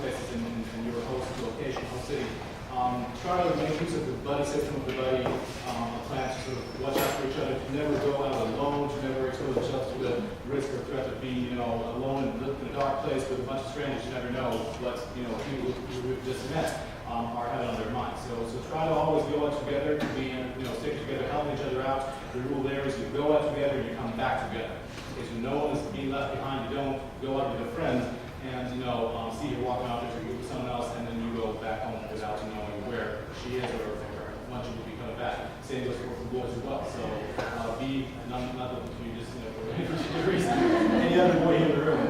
places in your host location, host city, try to make use of the buddy system, of the buddy plan to sort of watch out for each other, to never go out alone, to never expose yourself to the risk or threat of being, alone in a dark place with a bunch of strangers. You never know what, people who we've just met are having on their minds. So try to always go out together, to be, stick together, helping each other out. The rule there is you go out together and you come back together. Okay, so no one is being left behind. You don't go out with a friend and, see her walking out there with someone else, and then you go back home without knowing where she is or when she will be coming back. Same goes for boys as well. So be, not that you just, for any particular reason, any other boy in the room.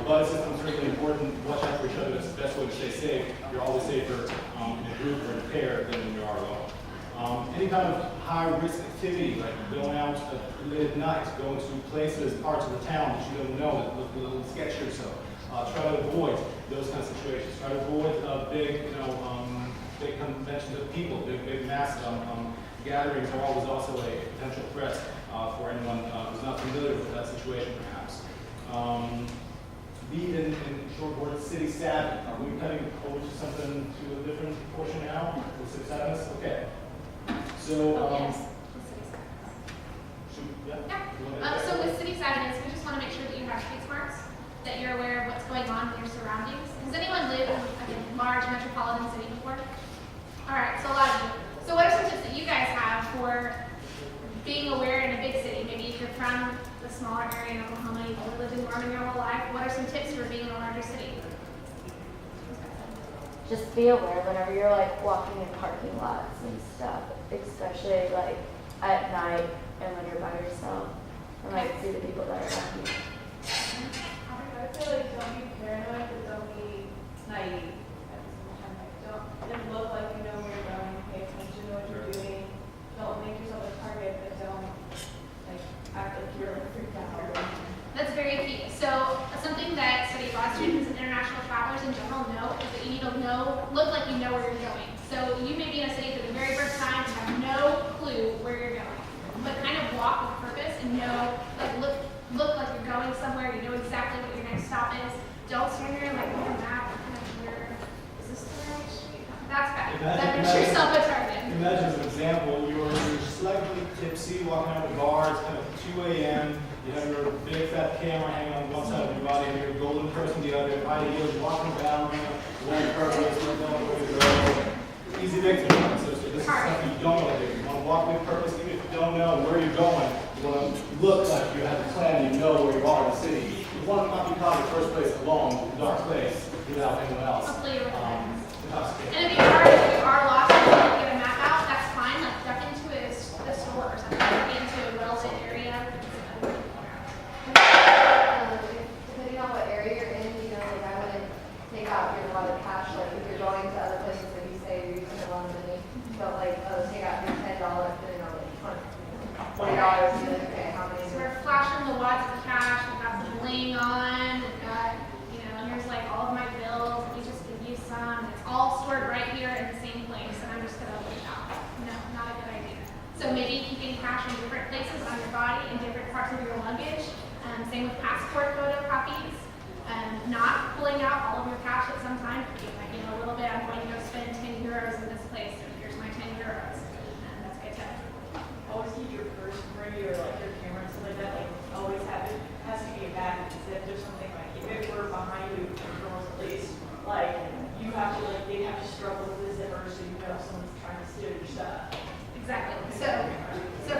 Buddy system is really important. Watch out for each other. That's the best way to stay safe. You're always safer in a group or in a pair than when you are alone. Any kind of high-risk activity, like going out late at night, going to places, parts of the town that you don't know that look a little sketchy or so. Try to avoid those kind of situations. Try to avoid big, big conventions of people, big mass gatherings are always also a potential threat for anyone who's not familiar with that situation, perhaps. Be in short words, city savvy. Are we cutting over to something to a different portion now? The city savviness? Okay. So, Yes. So with city savviness, we just want to make sure that you have street smarts, that you're aware of what's going on in your surroundings. Has anyone lived in a large metropolitan city before? All right, so a lot of you. So what are some tips that you guys have for being aware in a big city? Maybe if you're from the smaller area in Oklahoma, you've only lived in Norman your whole life. What are some tips for being in a larger city? Just be aware whenever you're like walking in parking lots and stuff, especially like at night and when you're by yourself, and like see the people that are around you. I feel like don't be paranoid, but don't be naive at the same time. Like, don't look like you know where you're going. Pay attention to what you're doing. Don't make yourself a target, but don't act like you're freaked out. That's very key. So something that study abroad students and international travelers in general know is that you need to look like you know where you're going. So you may be in a city for the very first time and have no clue where you're going, but kind of walk with purpose and look like you're going somewhere. You know exactly what your next stop is. Don't stand there like on a map, kind of where is this the right street? That's bad. That makes yourself a target. Imagine as an example, you're slightly tipsy, walking out of the bar. It's kind of 2 a.m. You have your big fat camera hanging on one side of your body, and your golden purse on the other. High heels, walking around, wearing purpose, not knowing where to go. Easy victim. So this is something you don't want to do. You want to walk with purpose, even if you don't know where you're going. You want to look like you have a plan. You know where you are in the city. You want to not be caught in the first place alone, in a dark place, without anyone else. Hopefully you're with friends. Intoxicated. And if you are lost and you can't get a map out, that's fine. Like duck into a store or something. Get into a well-lit area. Depending on what area you're in, I wouldn't take out your wallet cash. Like if you're going to other places, like you say you're using a lot of money, but take out your $10, $20, okay, how many? So we're flashing the wads of cash. We've got some bling on. We've got, and here's like all of my bills. Let me just give you some. It's all stored right here in the same place, and I'm just gonna leave it out. No, not a good idea. So maybe keeping cash in different places on your body, in different parts of your luggage. Same with passport photocopies. Not pulling out all of your cash at some time. Like, a little bit. I'm going to go spend 10 euros in this place, and here's my 10 euros. And that's good tip. Always keep your purse where your camera and stuff like that. Always have it. Has to be a bag because if there's something if it were behind you, girls at least, you have to they have to struggle with the zipper so you know someone's trying to steal your stuff. Exactly. So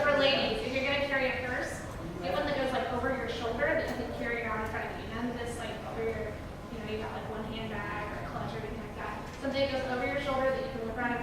for ladies, if you're gonna carry a purse, get one that goes over your shoulder that you can carry around in front of you. None of this over your, you got one handbag or a clutch or anything like that. Something that goes over your shoulder that you can look around in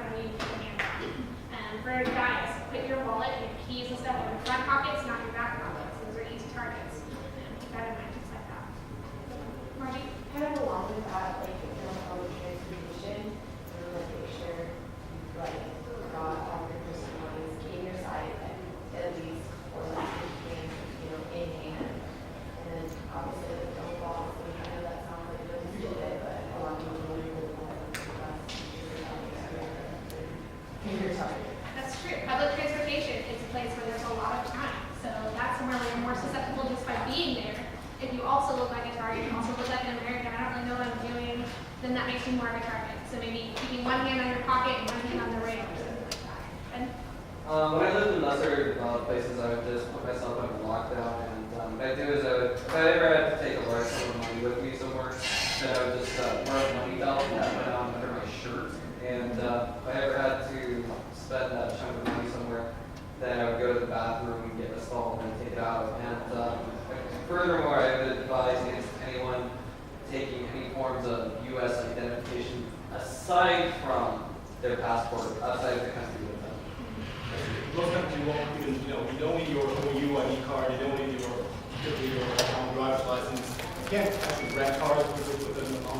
then that makes you more of a target. So maybe keeping one hand on your pocket and one hand on the rail or something like that. And When I lived in lesser places, I would just put myself under lockdown, and what I do is if I ever had to take a large sum of money with me somewhere, then I would just wear a money belt and that went on under my shirt. And if I ever had to spend that chunk of money somewhere, then I would go to the bathroom and get a stall and take it out. And furthermore, I would advise against anyone taking any forms of U.S. identification aside from their passport outside of the country with them. Most countries you won't even, you don't need your OU ID card, you don't need your driver's license. You can't actually rent cars with a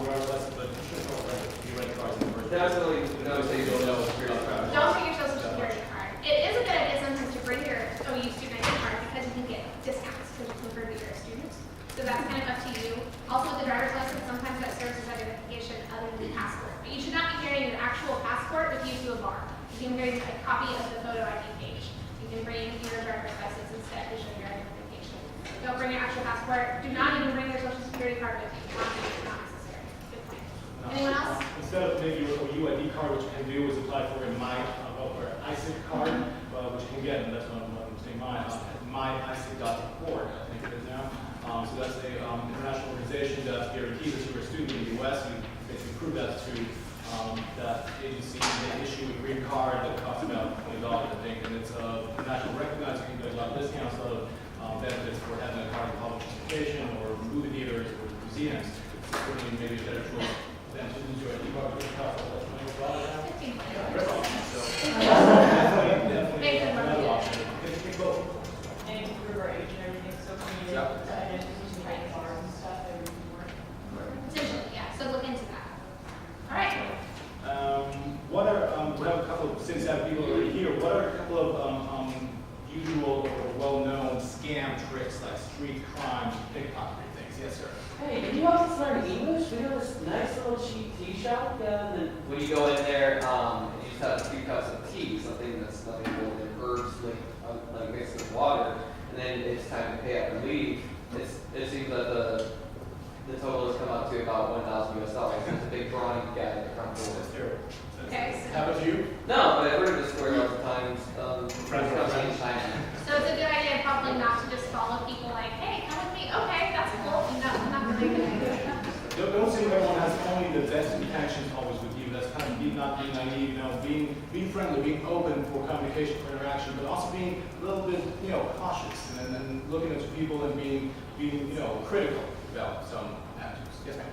driver's license, but you should know you rent cars in the first place. Definitely, no, so you don't know. don't take your social security card. It is a good idea sometimes to bring your OU student ID card because you can get discounts because you can prove that you're a student. So that's kind of up to you. Also with the driver's license, sometimes that serves as identification other than the passport. But you should not be carrying your actual passport with you to a bar. You can bring a copy of the photo ID page. You can bring your driver's license instead to show your identification. Don't bring your actual passport. Do not even bring your social security card with you. It's not necessary. Good point. Anyone else? Instead of maybe your OU ID card, what you can do is apply for a ISIC card, which you can get, and that's what I'm saying, myisic.org, I think it is now. So that's a international organization that guarantees that you're a student in the U.S. You basically prove that to that agency, and they issue a green card that costs about $20, I think, and it's international recognized. You can get a lot of discounts, a lot of benefits for having a card in public transportation or movie theaters or museums. It's certainly maybe a better choice than to use your ID card, which costs $20 now. 15 points. So definitely Make them another work. option. Take both. And improve our age and everything, so for you, Yeah. the identification cards and stuff, that would work. Potentially, yeah. So look into that. All right. What are, we have a couple of, since have people already here, what are a couple of usual or well-known scam tricks like street crime, pickpocketing things? Yes, sir. Hey, can you help us learn English? We have this nice little cheap tea shop. When you go in there, you just have a few cups of tea, something that's nothing more than herbs like mixed with water, and then it's time to pay up and leave. It seems that the total has come out to about $1,000 US. It's a big drawing guy at the front door. That's terrible. Okay, so- How about you? No, but I've heard of this story lots of times. Friends. In China. So it's a good idea probably not to just follow people like, hey, come with me. Okay, that's cool. No, not really a good idea. Don't assume everyone has only the best intentions always with you. That's kind of not being naive, being friendly, being open for communication, for interaction, but also being a little bit, cautious and looking at people and being critical about some attitudes. Yes, ma'am.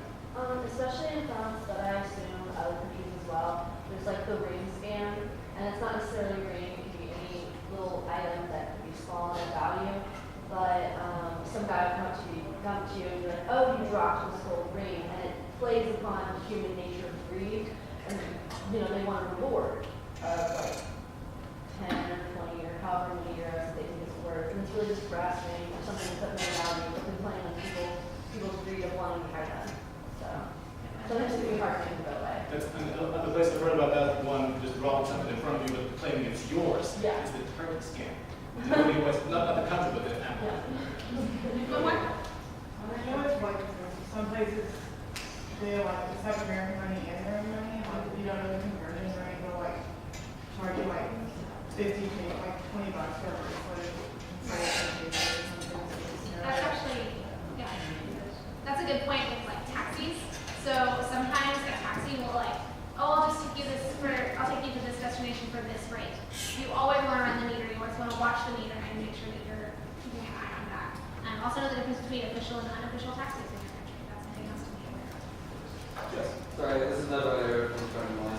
Especially in towns that I assume other countries as well, there's like the ring scam, and it's not necessarily a ring, it can be any little item that could be small in value, but some guy will come to you and be like, oh, you dropped this gold ring, and it plays upon human nature of greed, and they want a reward of like 10 or 20 or however many euros they think it's worth, and it's really just brass ring or something that's of no value, but they're playing on people's greed of wanting to buy them. So sometimes it can be hard to think about away. That's another place I've heard about that one, just dropping something in front of you, but claiming it's yours. Yeah. It's the perfect scam. Nobody wants, not the country, but the animal. One more? I know it's like, some places, they like, just have American money and their own money, like, you don't know the conversion rate, they'll like, charge you like 50, like $20 for a bracelet. That's actually, yeah. That's a good point with like taxis. So sometimes a taxi will like, oh, I'll take you to this destination for this rate. You always want to run the meter. You always want to watch the meter and make sure that you're keeping an eye on that. Also know the difference between official and unofficial taxis in your country. That's something else to be aware of. Yes. Sorry, this is another one I heard from a friend of mine.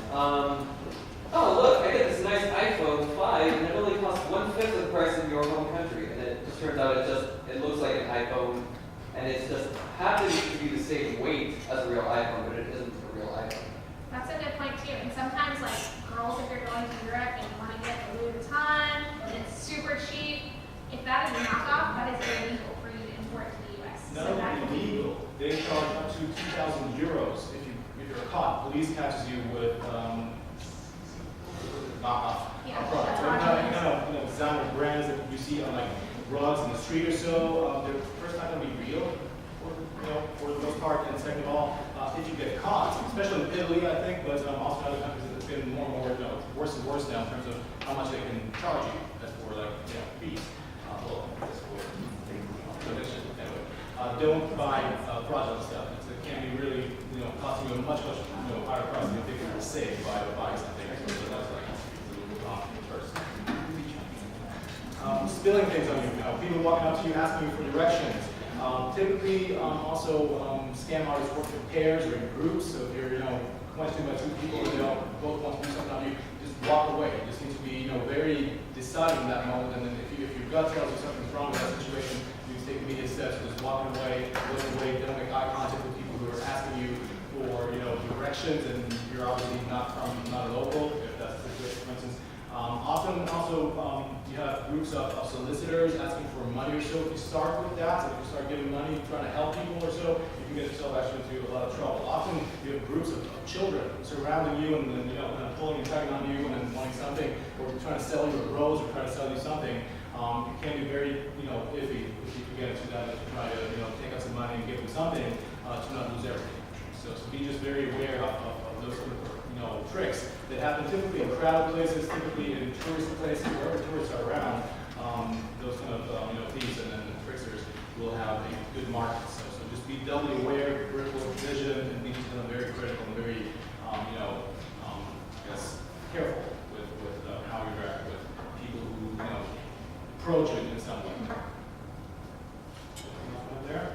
Oh, look, I get this nice iPhone 5, and it only costs 1/5 of the price of your home country. And it just turns out it looks like an iPhone, and it just happens to be the same weight as a real iPhone, but it isn't a real iPhone. That's a good point too. And sometimes like girls, if you're going to Europe and you want to get a Louis Vuitton and it's super cheap, if that is a knockoff, that is illegal for you to import to the U.S. Not So that only illegal, they charge up to 2,000 euros if you're caught. Police catches you with knockoff Yeah. products. So, designer brands that you see on like rugs in the street or so, they're first not going to be real, for the most part. And second of all, if you get caught, especially in Italy, I think, but also in other countries, it's been more and more, worse and worse now in terms of how much they can charge you for like, fees. Well, I guess for donations, anyway. Don't buy fraudulent stuff. It can be really, costing you a much, higher price than you think you will save by buying something. So that's like first. Spilling things on you. People walking up to you asking you for directions. Typically, also, scam artists work in pairs or in groups. So if you're, questioned by two people who both want to do something on you, just walk away. You just need to be, very deciding in that moment. And then if your gut tells you something's wrong with that situation, you take immediate steps. Just walking away, looking away, don't make eye contact with people who are asking you for, directions, and you're obviously not a local, if that's the situation, for instance. Often also, you have groups of solicitors asking for money or so. If you start with that, if you start giving money, trying to help people or so, you can get yourself actually into a lot of trouble. Often you have groups of children surrounding you and then, kind of pulling and tugging on you and then wanting something, or trying to sell you a rose or trying to sell you something. It can be very, iffy if you get into that, if you try to, take out some money and give them something to not lose everything. So be just very aware of those sort of, tricks that happen typically in crowded places, typically in tourist places, wherever tourists are around. Those kind of, thieves and then tricksters will have a good market. So just be doubly aware, critical vision, and be very critical and very, I guess, careful with how you interact with people who, approach it in some way. Nothing there?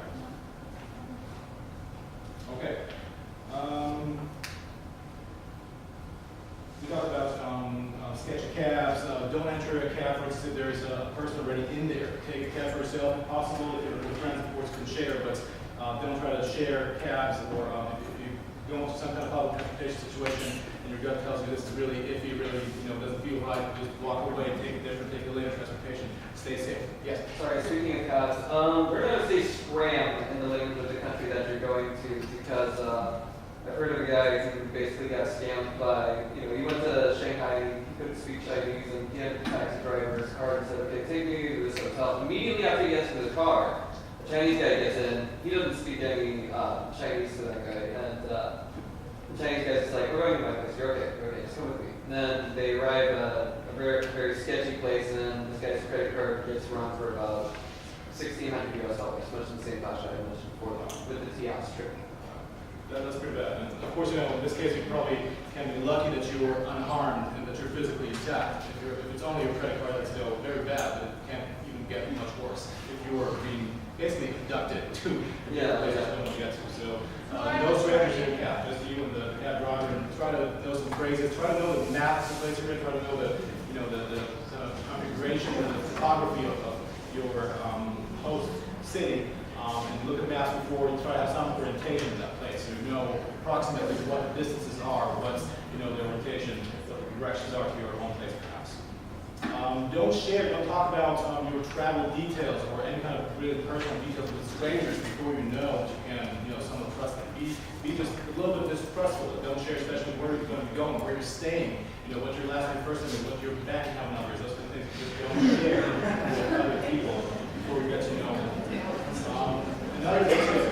Okay. We talked about sketchy cabs. Don't enter a cab, for instance, if there's a person already in there. Take a cab for yourself if possible. If your friends, of course, can share, but don't try to share cabs. Or if you go into some kind of public transportation situation and your gut tells you this is really iffy, really doesn't feel right, just walk away, take a later transportation. Stay safe. Yes? Sorry, speaking of cabs, we're going to say scram in the language of the country that you're going to, because I've heard of a guy who basically got scammed by, he went to Shanghai, he couldn't speak Chinese, and he had a taxi driver's card and said, okay, take me to this hotel. Immediately after he gets into the car, the Chinese guy gets in, he doesn't speak any Chinese to that guy, and the Chinese guy's just like, we're going to my place, you're okay, just come with me. And then they arrive at a very, very sketchy place, and this guy's credit card gets run for about $1,600 US, much in the same fashion I mentioned before, with the tea house trip. That's pretty bad. And of course, in this case, you probably can be lucky that you're unharmed and that you're physically intact. If it's only your credit card, that's still very bad, but it can't even get much worse if you're being basically abducted to the place that you don't want to get to. So, no strangers in the cab, just you and the cab driver, and try to know some phrases. Try to know the map of the place you're in. Try to know the configuration and the topography of your host city. And look at maps before you try to have some orientation in that place, so you know approximately what the distances are, what's the orientation, what the directions are to your home place, perhaps. Don't talk about your travel details or any kind of really personal details with strangers before you know that you can, somewhat trust them. Be just a little bit distrustful. Don't share, especially where you're going to be going, where you're staying, what your last name, first name, what your bank account number is. Those kind of things. Just don't share with other people before you get to know them. Another thing that's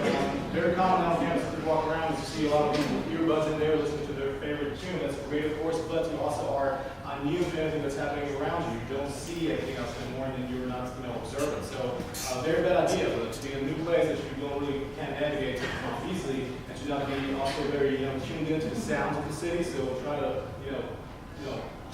very common on campus as we walk around is you see a lot of people with earbuds in there listening to their favorite tune. That's great, of course, but you also are immune to anything that's happening around you. You don't see anything else anymore, and then you're not, observant. So, very bad idea. But to be in a new place that you can't navigate easily, and to not be also very, tuned into the sounds of the city. So try to,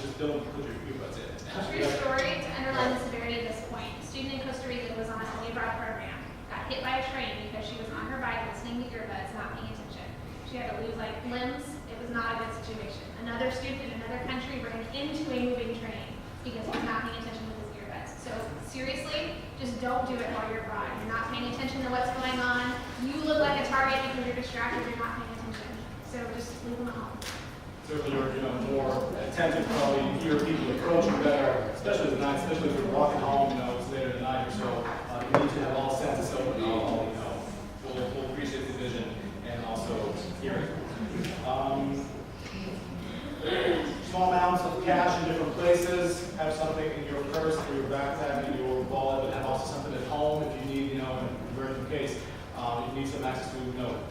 just don't put your earbuds in. True story to underline the severity of this point. A student in Costa Rica was on a Holy Broad program. Got hit by a train because she was on her bike listening to earbuds, not paying attention. She had to lose limbs. It was not a good situation. Another student in another country ran into a moving train because he was not paying attention with his earbuds. So seriously, just don't do it while you're abroad. You're not paying attention to what's going on. You look like a target because you're distracted. You're not paying attention. So just leave them at home. Certainly you're more attentive, probably hear people approach you better, especially at night, especially if you're walking home, it's later at night or so. You need to have all senses open, full appreciate the vision and also hearing. Small amounts of cash in different places. Have something in your purse, in your backpack, in your wallet, but have also something at home if you need, in an emergency case. You need some access to,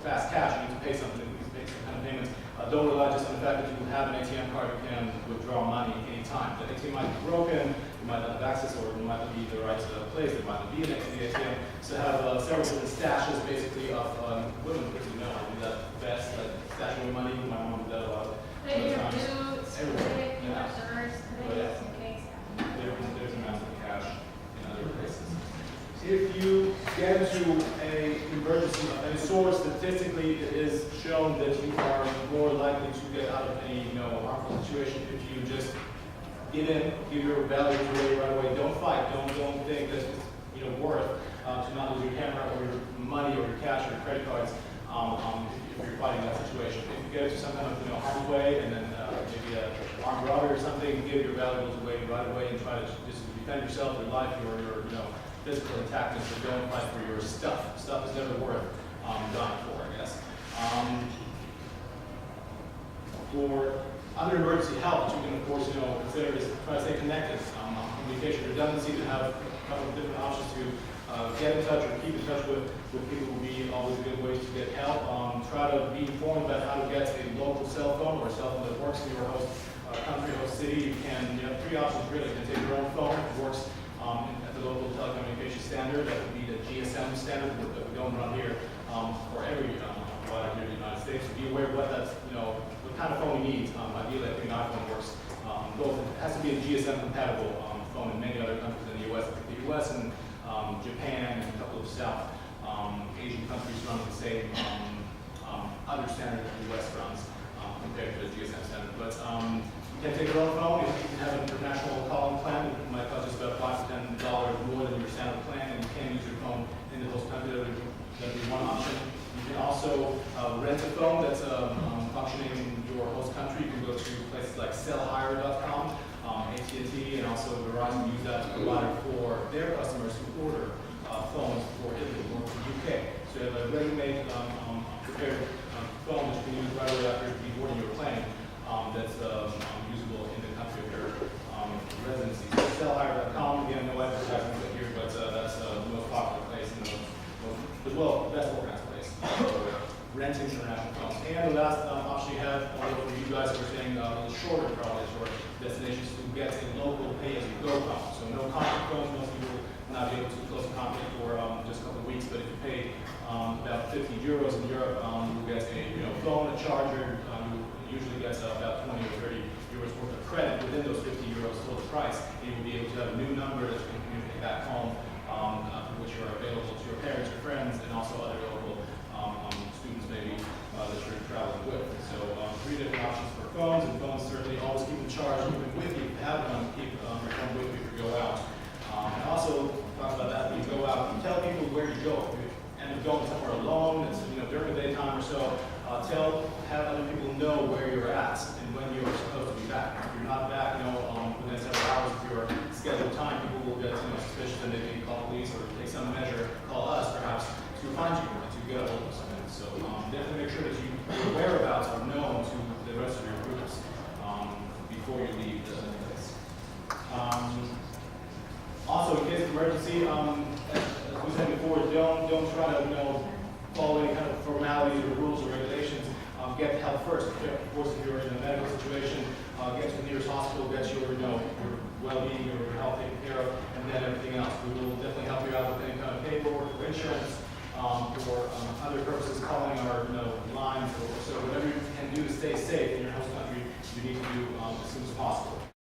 fast cash. You need to pay something. making some kind of payments, don't rely just on the fact that you have an ATM card, you can withdraw money anytime. The ATM might be broken, you might not have access, or you might not be the right place, there might not be an ATM. So have several different stashes, basically, of women, because you know, I do that best, like stashing your money. My mom did that a lot. Put it in your boots, put Everywhere. it in your Yeah. purse, put it in some case. There's amounts of cash in other places. If you get into an emergency of any sort, statistically it is shown that you are more likely to get out of any harmful situation if you just get in, give your values away right away. Don't fight. Don't think that it's worth to not lose your camera or your money or your cash or your credit cards if you're fighting that situation. If you get into some kind of harm's way and then maybe an armed robbery or something, give your valuables away right away and try to just defend yourself, your life, your physical intactness, but don't fight for your stuff. Stuff is never worth dying for, I guess. For other emergency help, you can of course consider is try to stay connected. Communication redundancy, to have a couple of different options to get in touch or keep in touch with people would be always good ways to get help. Try to be informed about how to get a local cell phone or a cell phone that works in your host country, host city. You have three options really. You can take your own phone, it works at the local telecommunication standard. That would be the GSM standard that we don't run here for every provider here in the United States. So be aware of what that's, what kind of phone you need. Ideally, I think an iPhone works. Both it has to be a GSM compatible phone in many other countries in the U.S. The U.S. and Japan and a couple of South Asian countries run the same other standard that the U.S. runs compared to the GSM standard. But you can take your own phone. If you have an international calling plan, it might cost just about $5 to $10 more than your standard plan, and you can use your phone in the host country. That would be one option. You can also rent a phone that's functioning in your host country. You can go to places like sellhire.com, AT&T, and also Verizon use that provider for their customers who order phones for Italy or for the UK. So you have a ready-made, prepared phone that you can use right away after you're boarding your plane that's usable in the country of your residency. So sellhire.com, again, no advertising here, but that's the most popular place and the best organized place for renting international phones. And the last option you have, although for you guys who are staying a little shorter, probably short destinations, to get a local pay-as-you-go phone. So no contract phones, most people will not be able to close a contract for just a couple of weeks, but if you pay about 50 euros in Europe, you'll get a phone, a charger. You usually get about 20 or 30 euros worth of credit within those 50 euros total price. And you'll be able to have a new number that you can communicate back home, which are available to your parents, your friends, and also other local students maybe that you're traveling with. So three different options for phones, and phones certainly always keep in charge, even with you. If you have one, keep your phone with you if you go out. And also talk about that when you go out, you tell people where you go. If you end up going somewhere alone, it's during the daytime or so, have other people know where you're at and when you're supposed to be back. If you're not back, within several hours of your scheduled time, people will get suspicious and they may call police or take some measure, call us perhaps, to find you and to get a hold of something. So definitely make sure that your whereabouts are known to the rest of your groups before you leave the place. Also, in case of emergency, as we said before, don't try to follow any kind of formalities or rules or regulations. Get help first. Of course, if you're in a medical situation, get to the nearest hospital, get your well-being, your health taken care of, and then everything else. We will definitely help you out with any kind of paperwork or insurance or other purposes, calling our lines. So whatever you can do to stay safe in your host country, you need to do as soon as possible.